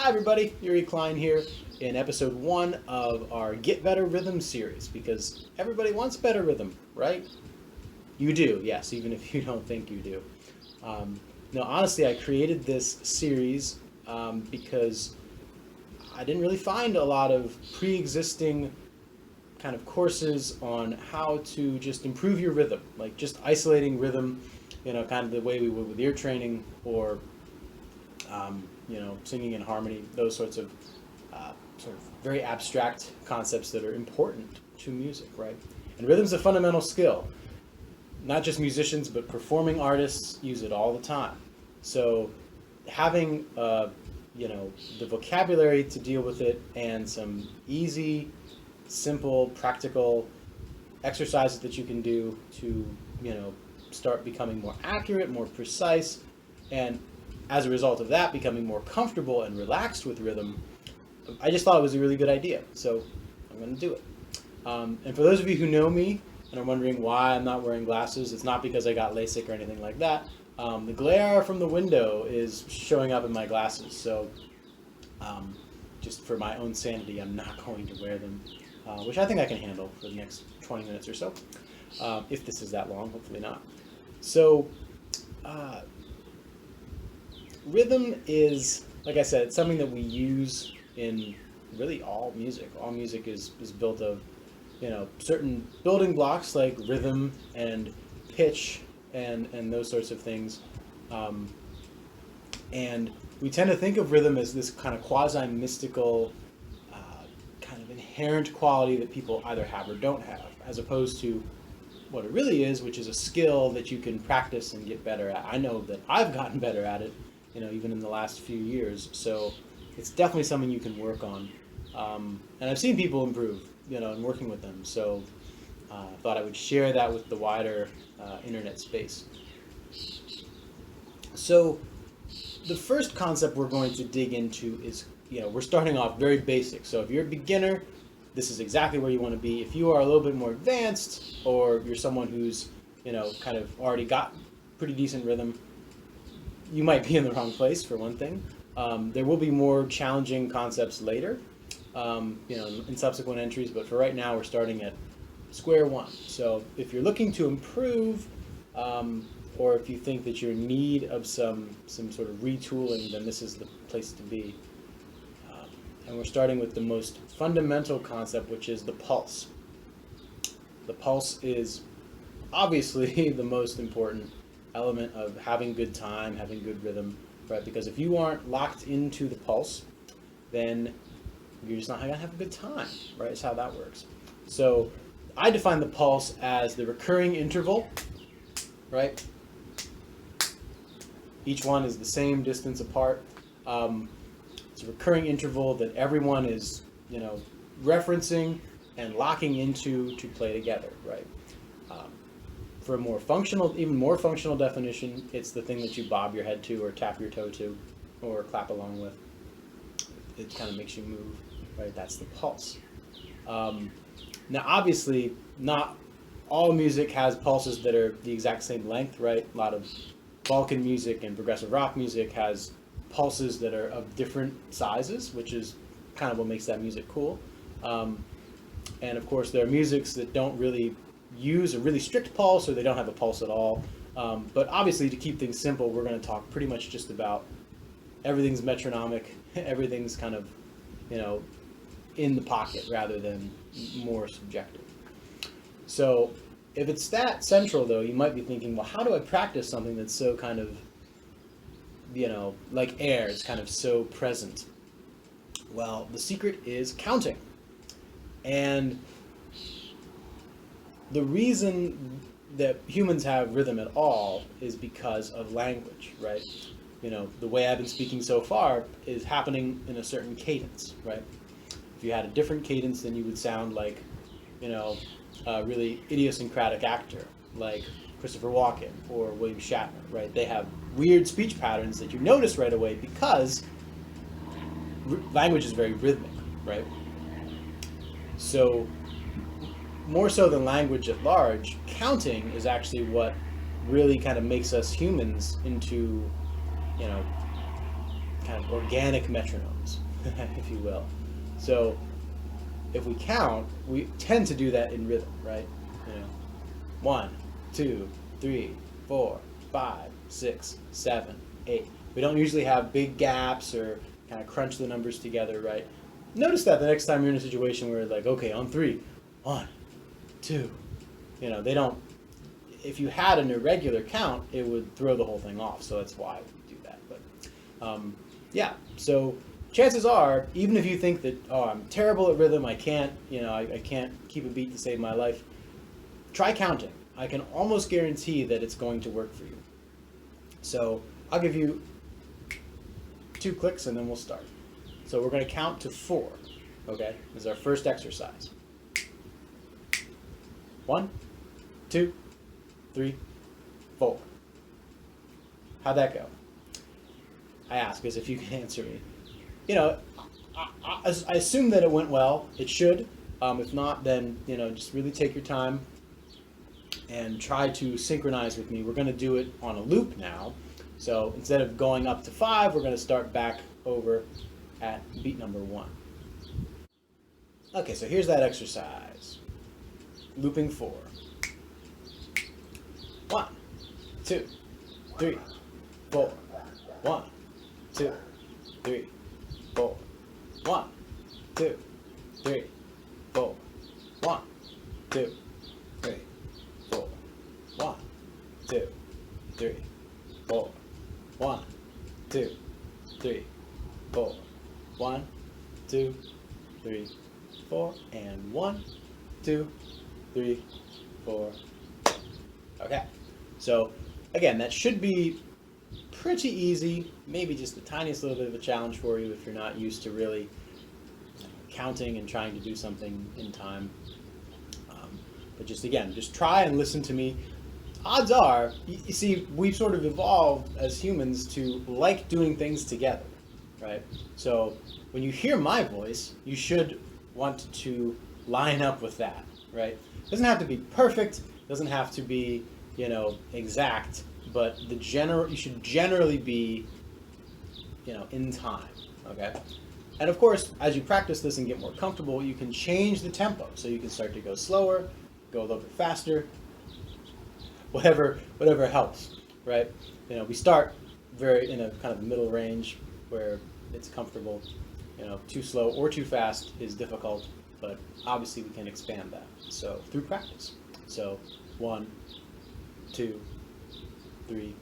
Hi everybody, Yuri Klein here in episode 1 of our Get Better Rhythm series, because everybody wants better rhythm, right? You do, yes, even if you don't think you do. No, honestly, I created this series because I didn't really find a lot of pre-existing kind of courses on how to just improve your rhythm, like just isolating rhythm, kind of the way we would with ear training or singing in harmony, those sorts of sort of very abstract concepts that are important to music, right? And rhythm's a fundamental skill. Not just musicians, but performing artists use it all the time. So having, the vocabulary to deal with it and some easy, simple, practical exercises that you can do to, start becoming more accurate, more precise, and as a result of that, becoming more comfortable and relaxed with rhythm, I just thought it was a really good idea. So I'm going to do it. And for those of you who know me and are wondering why I'm not wearing glasses, it's not because I got LASIK or anything like that. The glare from the window is showing up in my glasses. So just for my own sanity, I'm not going to wear them, which I think I can handle for the next 20 minutes or so, if this is that long, hopefully not. So rhythm is, like I said, it's something that we use in really all music. All music is built of, certain building blocks like rhythm and pitch and those sorts of things. And we tend to think of rhythm as this kind of quasi-mystical, kind of inherent quality that people either have or don't have, as opposed to what it really is, which is a skill that you can practice and get better at. I know that I've gotten better at it, even in the last few years. So it's definitely something you can work on. And I've seen people improve, in working with them. So I thought I would share that with the wider internet space. So the first concept we're going to dig into is, we're starting off very basic. So if you're a beginner, this is exactly where you want to be. If you are a little bit more advanced, or you're someone who's, kind of already got pretty decent rhythm, you might be in the wrong place, for one thing. There will be more challenging concepts later, in subsequent entries, but for right now, we're starting at square one. So if you're looking to improve, or if you think that you're in need of some sort of retooling, then this is the place to be. And we're starting with the most fundamental concept, which is the pulse. The pulse is obviously the most important element of having good time, having good rhythm, right? Because if you aren't locked into the pulse, then you're just not going to have a good time, right? That's how that works. So I define the pulse as the recurring interval, right? Each one is the same distance apart. It's a recurring interval that everyone is, referencing and locking into to play together, right? For a more functional, even more functional definition, it's the thing that you bob your head to or tap your toe to or clap along with. It kind of makes you move, right? That's the pulse. Now, obviously, not all music has pulses that are the exact same length, right? A lot of Balkan music and progressive rock music has pulses that are of different sizes, which is kind of what makes that music cool. And of course, there are musics that don't really use a really strict pulse, or they don't have a pulse at all. But obviously, to keep things simple, we're going to talk pretty much just about everything's metronomic, everything's kind of, in the pocket rather than more subjective. So if it's that central, though, you might be thinking, well, how do I practice something that's so kind of, like air, it's kind of so present? Well, the secret is counting. And the reason that humans have rhythm at all is because of language, right? The way I've been speaking so far is happening in a certain cadence, right? If you had a different cadence, then you would sound like, a really idiosyncratic actor, like Christopher Walken or William Shatner, right? They have weird speech patterns that you notice right away because language is very rhythmic, right? So more so than language at large, counting is actually what really kind of makes us humans into, kind kind of organic metronomes, if you will. So if we count, we tend to do that in rhythm, right? 1, 2, 3, 4, 5, 6, 7, 8. We don't usually have big gaps or kind of crunch the numbers together, right? Notice that the next time you're in a situation where like, okay, on 3, 1, 2, they don't. If you had an irregular count, it would throw the whole thing off. So that's why we do that. But yeah, so chances are, even if you think that, oh, I'm terrible at rhythm, I can't, I can't keep a beat to save my life, try counting. I can almost guarantee that it's going to work for you. So I'll give you 2 clicks and then we'll start. So we're going to count to 4. Okay, this is our first exercise. 1, 2, 3, 4. How'd that go? I ask as if you can answer me. I assume that it went well. It should. If not, then just really take your time and try to synchronize with me. We're going to do it on a loop now. So instead of going up to 5, we're going to start back over at beat number 1. Okay, so here's that exercise. Looping 4. 1, 2, 3, 4. 1, 2, 3, 4. 1, 2, 3, 4. 1, 2, 3, 4. 1, 2, 3, 4. 1, 2, 3, 4. 1, 2, 3, 4. And 1, 2, 3, 4. Okay. So again, that should be pretty easy. Maybe just the tiniest little bit of a challenge for you if you're not used to really counting and trying to do something in time. But just try and listen to me. Odds are, you see, we've sort of evolved as humans to like doing things together, right? So when you hear my voice, you should want to line up with that, right? It doesn't have to be perfect, doesn't have to be, exact, but you should generally be, in time, okay? And of course, as you practice this and get more comfortable, you can change the tempo. So you can start to go slower, go a little bit faster, whatever helps, right? We start in a kind of middle range where it's comfortable. Too slow or too fast is difficult, but obviously we can expand that. So through practice. So 1, 2, 3,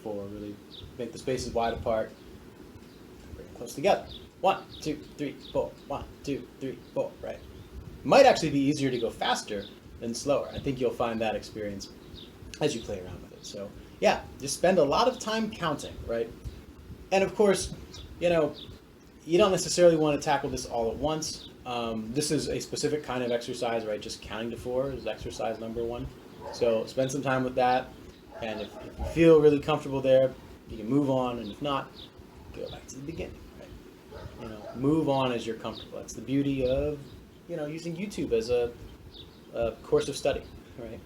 4. Really make the spaces wide apart. Bring them close together. 1, 2, 3, 4. 1, 2, 3, 4. Right. Might actually be easier to go faster than slower. I think you'll find that experience as you play around with it. So yeah, just spend a lot of time counting, right? And of course, you don't necessarily want to tackle this all at once. This is a specific kind of exercise, right? Just counting to 4 is exercise number 1. So spend some time with that. And if you feel really comfortable there, you can move on. And if not, go back to the beginning, right? Move on as you're comfortable. That's the beauty of, using YouTube as a course of study, right?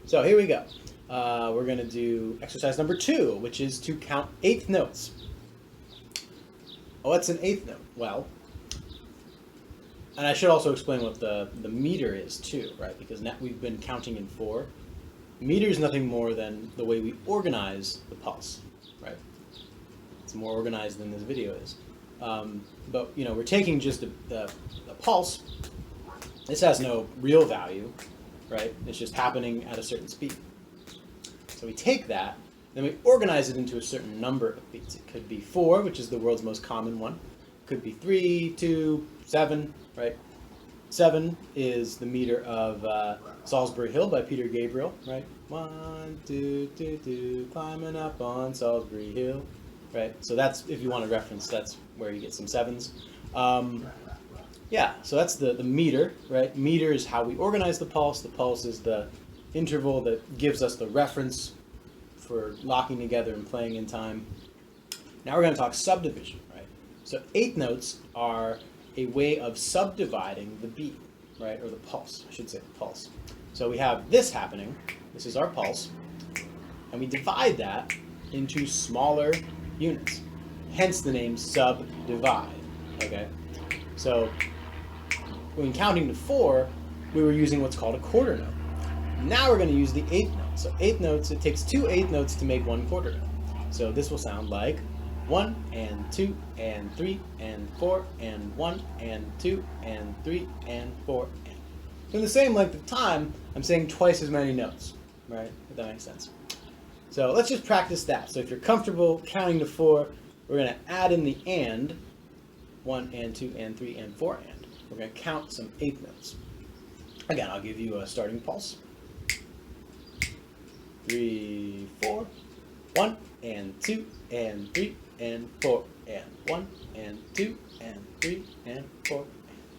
So here we go. We're going to do exercise number 2, which is to count 8th notes. What's an 8th note? Well, and I should also explain what the meter is too, right? Because now we've been counting in 4. Meter is nothing more than the way we organize the pulse, right? It's more organized than this video is. But we're taking just a pulse. This has no real value, right? It's just happening at a certain speed. So we take that, then we organize it into a certain number of beats. It could be 4, which is the world's most common one. It could be 3, 2, 7, right? 7 is the meter of Salisbury Hill by Peter Gabriel, right? 1, 2, 2, 2, climbing up on Salisbury Hill, right? So that's, if you want to reference, that's where you get some 7s. Yeah, so that's the meter, right? Meter is how we organize the pulse. The pulse is the interval that gives us the reference for locking together and playing in time. Now we're going to talk subdivision, right? So 8th notes are a way of subdividing the beat, right? Or the pulse, I should say the pulse. So we have this happening. This is our pulse. And we divide that into smaller units. hence the name subdivide. Okay, so when counting to 4, we were using what's called a quarter note. Now we're going to use the eighth note. So eighth notes, it takes 2 eighth notes to make 1 quarter note. So this will sound like 1 and 2 and 3 and 4 and 1 and 2 and 3 and 4 and. So in the same length of time, I'm saying twice as many notes, right? If that makes sense. So let's just practice that. So if you're comfortable counting to 4, we're going to add in the and, 1 and 2 and 3 and 4 and. We're going to count some eighth notes. Again, I'll give you a starting pulse. 3, 4, 1 and 2 and 3 and 4 and 1 and 2 and 3 and 4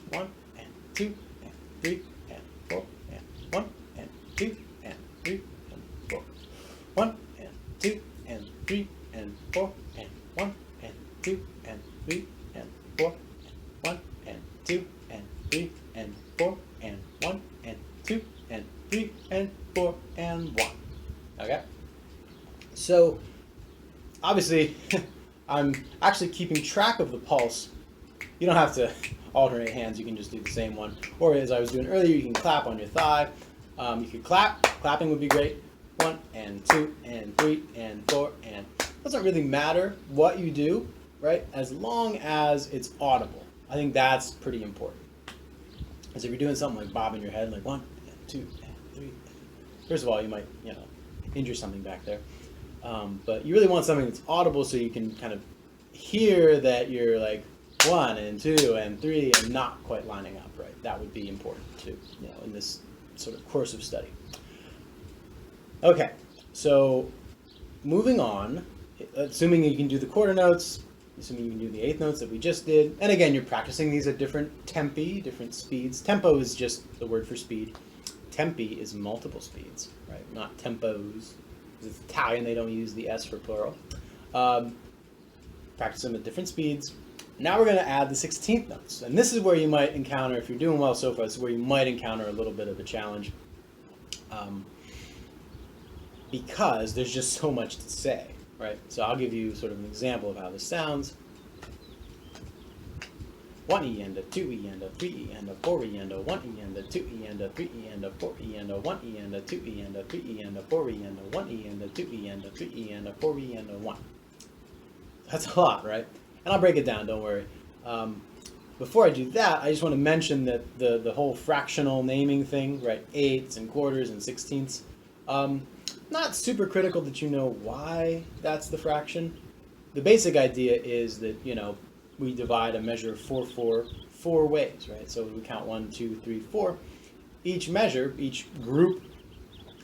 and 1 and 2 and 3 and 4 and 1 and 2 and 3 and 4. 1 and 2 and 3 and 4 and 1 and 2 and 3 and 4 and 1 and 2 and 3 and 4 and 1 and 2 and 3 and 4 and 1. Okay? So, obviously, I'm actually keeping track of the pulse. You don't have to alternate hands, you can just do the same one. Or as I was doing earlier, you can clap on your thigh. You could clap, clapping would be great. 1 and 2 and 3 and 4 and. It doesn't really matter what you do, right? As long as it's audible. I think that's pretty important. Because if you're doing something like bobbing your head, like 1 and 2 and 3. First of all, you might, injure something back there. But you really want something that's audible so you can kind of hear that you're like 1 and 2 and 3 and not quite lining up, right? That would be important too, in this sort of course of study. Okay, so moving on, assuming you can do the quarter notes, assuming you can do the eighth notes that we just did, and again, you're practicing these at different tempi, different speeds. Tempo is just the word for speed. Tempi is multiple speeds, right? Not tempos. Because it's Italian, they don't use the S for plural. Practice them at different speeds. Now we're going to add the 16th notes. And this is where you might encounter, if you're doing well so far, this is where you might encounter a little bit of a challenge. Because there's just so much to say, right? So I'll give you sort of an example of how this sounds. 1E and a 2E and a 3E and a 4E and a 1E and a 2E and a 3E and a 4E and a 1E and a 2E and a 3E and a 4E and a 1E and a 2E and a 3E and a 4E and a 1. That's a lot, right? And I'll break it down, don't worry. Before I do that, I just want to mention that the whole fractional naming thing, right? Eighths and quarters and sixteenths. Not super critical that you know why that's the fraction. The basic idea is that, we divide a measure of 4 ways, right? So we count 1, 2, 3, 4. Each measure, each group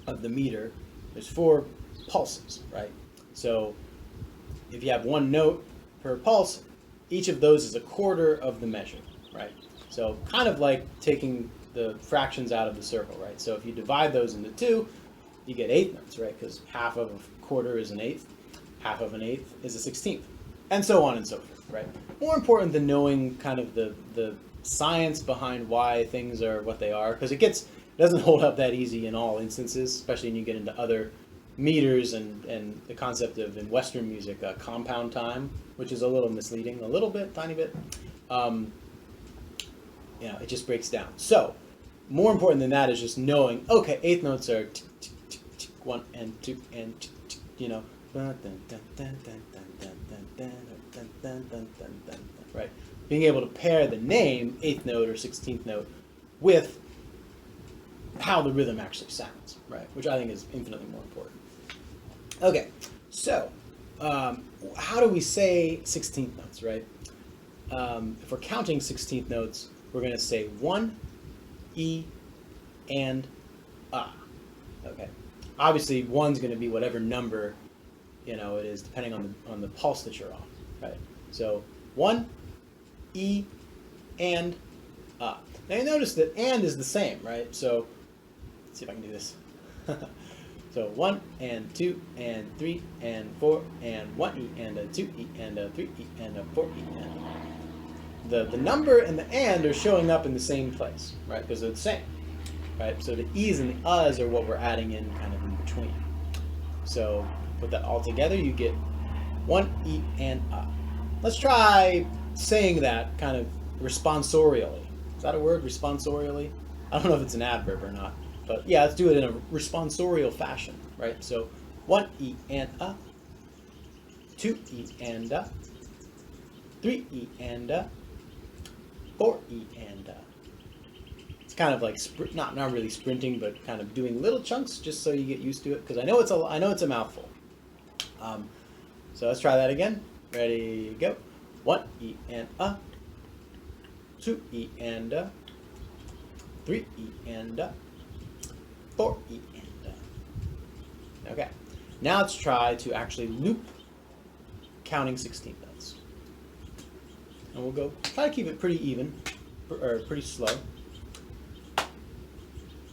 of the meter, there's 4 pulses, right? So if you have 1 note per pulse, each of those is a quarter of the measure, right? So kind of like taking the fractions out of the circle, right? So if you divide those into 2, you get eighth notes, right? Because half of a quarter is an eighth, half of an eighth is a 16th, and so on and so forth, right? More important than knowing kind of the science behind why things are what they are, because it doesn't hold up that easy in all instances, especially when you get into other meters and the concept of, in Western music, compound time, which is a little misleading, a little bit, tiny bit. It just breaks down. So, more important than that is just knowing, okay, eighth notes are 1 and 2 and right? Being able to pair the name, eighth note or 16th note, with how the rhythm actually sounds, right? Which I think is infinitely more important. Okay, so how do we say 16th notes, right? If we're counting 16th notes, we're going to say 1, E, and A. Okay. Obviously, 1's going to be whatever number it is, depending on the pulse that you're on, right? So 1, E, and A. Now you notice that and is the same, right? So let's see if I can do this. So 1 and 2 and 3 and 4 and 1E and a 2E and a 3E and a 4E and the number and the and are showing up in the same place, right? Because they're the same, right? So the E's and the U's are what we're adding in kind of in between. So put that all together, you get 1E and A. let's try saying that kind of responsorially. Is that a word, responsorially? I don't know if it's an adverb or not, but yeah, let's do it in a responsorial fashion, right? So 1 E and a, 2 E and a, 3 E and a, 4 E and a. It's kind of like not really sprinting, but kind of doing little chunks just so you get used to it, because I know it's a mouthful. So let's try that again. Ready, go. 1 E and a, 2 E and a, 3 E and a, 4 E and a. Okay. Now let's try to actually loop counting 16 notes. And we'll go try to keep it pretty even, or pretty slow.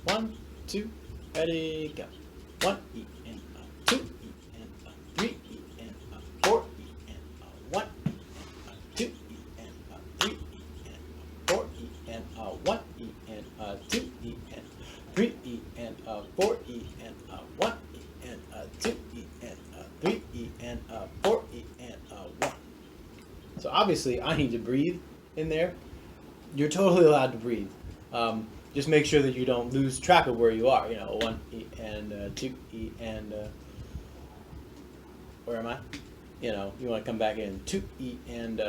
1, 2, ready, go. 1 E and a, 2 E and a, 3 E and a, 4 E and a, 1 E and a, 2 E and a, 3 E and a, 4 E and a, 1 E and a, 2 E and a, 3 E and a, 4 E and a, 1 E and a, 2 E and a, 3 E and a, 4 E and a, 1. So obviously I need to breathe in there. You're totally allowed to breathe. Just make sure that you don't lose track of where you are. 1 E and 2 E and where am I? You want to come back in 2 E and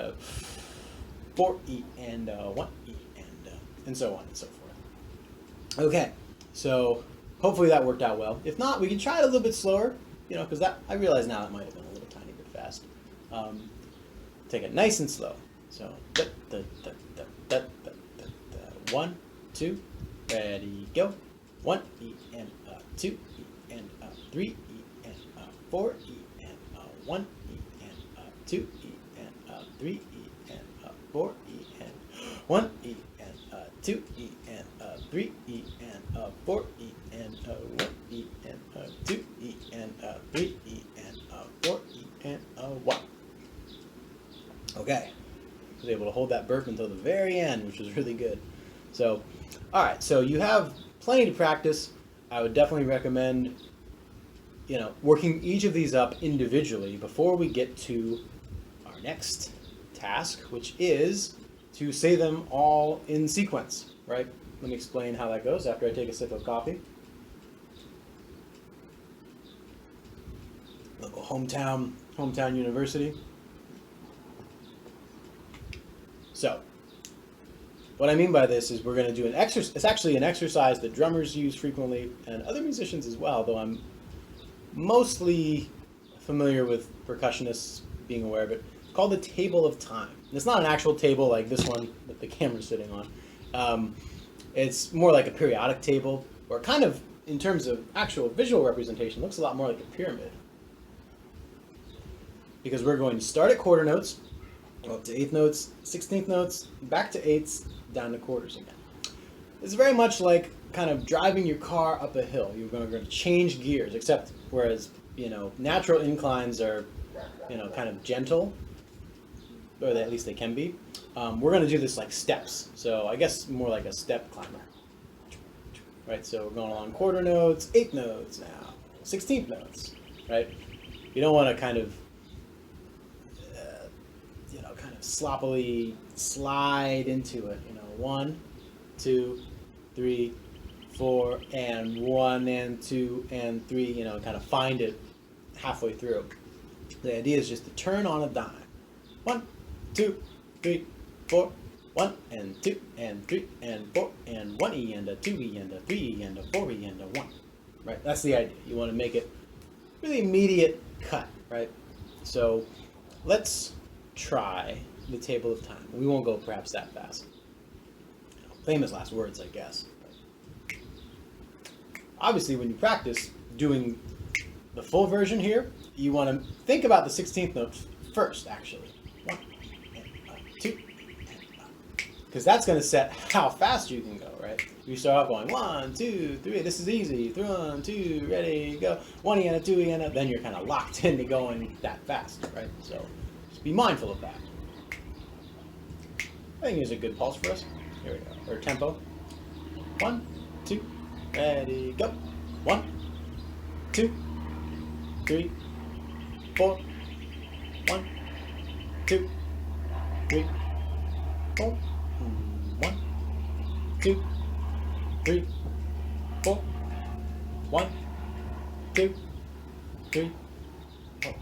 4 E and 1 E and so on and so forth. Okay, so hopefully that worked out well. If not, we can try it a little bit slower. Because I realize now that might have been a little tiny bit fast. Take it nice and slow. So 1, 2. Ready, go. 1 E and 2 E and 3 E and 4 E and 1 E and 2 E and 3 E and 4 E and 1 E and 2 E and 3 E and 4 E and 1 E and 2 E and 3 E and 4 E and 1. Okay, I was able to hold that burp until the very end, which was really good. So, all right, so you have plenty to practice. I would definitely recommend, working each of these up individually before we get to our next task, which is to say them all in sequence, right? Let me explain how that goes after I take a sip of coffee. Local hometown university. So, what I mean by this is we're going to do an exercise. It's actually an exercise that drummers use frequently and other musicians as well, though I'm mostly familiar with percussionists being aware of it. It's called the table of time. And it's not an actual table like this one that the camera's sitting on. It's more like a periodic table, or kind of, in terms of actual visual representation, looks a lot more like a pyramid. Because we're going to start at quarter notes, go up to eighth notes, 16th notes, back to eighths, down to quarters again. It's very much like kind of driving your car up a hill. You're going to change gears, except whereas, natural inclines are, kind of gentle, or at least they can be. We're going to do this like steps. So I guess more like a step climber. Right, so we're going along quarter notes, eighth notes now, 16th notes, right? You don't want to kind of sloppily slide into it. 1, 2, 3, 4, and 1 and 2 and 3. Kind of find it halfway through. The idea is just to turn on a dime. 1, 2, 3, 4. 1 and 2 and 3 and 4 and 1 E and a 2 E and a 3 E and a 4 E and a 1. Right? That's the idea. You want to make it really immediate cut. Right? So let's try the table of time. We won't go perhaps that fast. Famous last words, I guess. Obviously, when you practice doing the full version here, you want to think about the 16th note first, actually. 1 and 2, because that's going to set how fast you can go, right? You start off going 1, 2, 3. This is easy. 1, 2, ready, go. 1 E and a 2 E and a. Then you're kind of locked into going that fast, right? So just be mindful of that. I think here's a good pulse for us. Here we go. Or tempo. 1, 2, ready, go. 1, 2, 3, 4. 1, 2, 3, 4. 1, 2, 3, 4. 1, 2, 3, 4.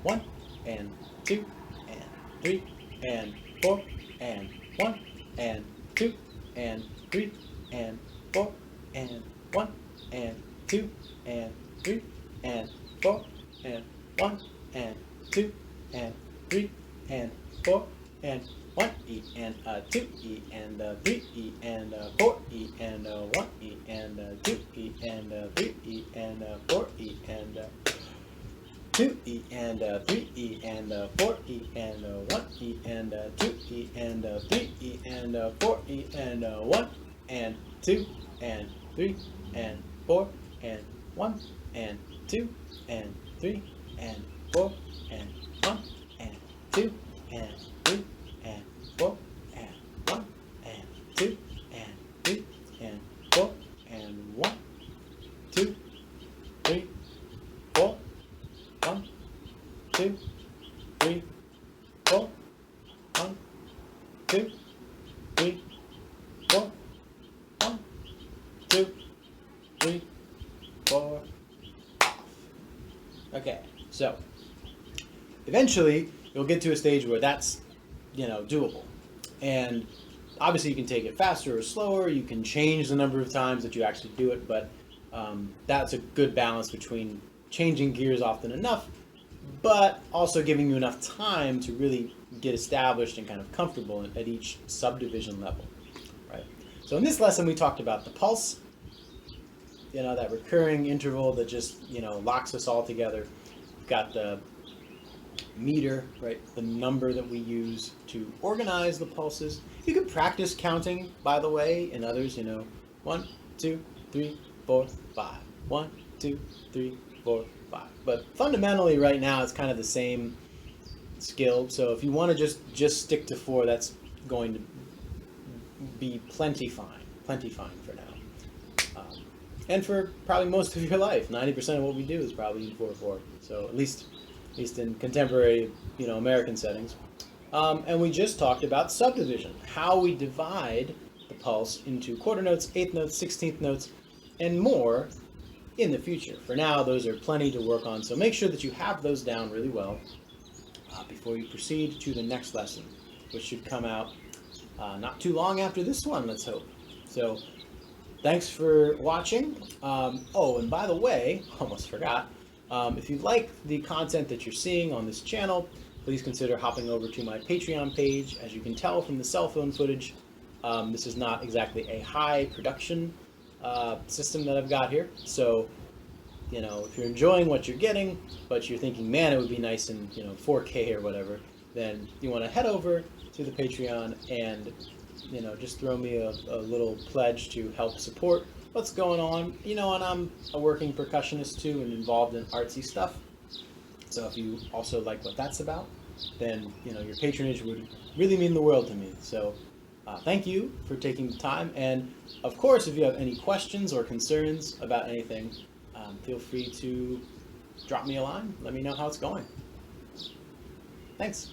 1 and 2 and 3 and 4 and 1 and 2 and 3 and 4 and 1 and 2 and 3 and 4 and 1 and 2 and 3 and 4 and 1 E and 2 E and 3 E and 4 E and 1 E and 2 E and 3 E and 4 E and 2 E and 3 E and 4 E and 1 E and 2 E and 3 E and 4 E and 1 and 2 and 3 and 4 and 1 and 2 and 3 and 4 and 1 and 2 and 3 and 4 and 1 and 2 and 3 and 4 and 1, 2, 3, 4, 1, 2, 3, 4, 1, 2, 3, 4, 1, 2, 3, 4, off. Okay, so eventually you'll get to a stage where that's, doable. And obviously you can take it faster or slower, you can change the number of times that you actually do it, but that's a good balance between changing gears often enough, but also giving you enough time to really get established and kind of comfortable at each subdivision level, right? So in this lesson we talked about the pulse, that recurring interval that just, locks us all together. We've got the meter, right? The number that we use to organize the pulses. You can practice counting, by the way, in others, 1, 2, 3, 4, 5. 1, 2, 3, 4, 5. But fundamentally right now it's kind of the same skill. So if you want to just stick to 4, that's going to be plenty fine for now. And for probably most of your life, 90% of what we do is probably in 4/4. So at least in contemporary, American settings. And we just talked about subdivision, how we divide the pulse into quarter notes, eighth notes, 16th notes, and more in the future. For now, those are plenty to work on, so make sure that you have those down really well before you proceed to the next lesson, which should come out not too long after this one, let's hope. So thanks for watching. Oh, and by the way, almost forgot, if you like the content that you're seeing on this channel, please consider hopping over to my Patreon page. As you can tell from the cell phone footage, this is not exactly a high production system that I've got here. So, if you're enjoying what you're getting, but you're thinking, man, it would be nice in 4K or whatever, then you want to head over to the Patreon and just throw me a little pledge to help support what's going on. And I'm a working percussionist too and involved in artsy stuff. So if you also like what that's about, then your patronage would really mean the world to me. So thank you for taking the time. And of course, if you have any questions or concerns about anything, feel free to drop me a line. Let me know how it's going. Thanks.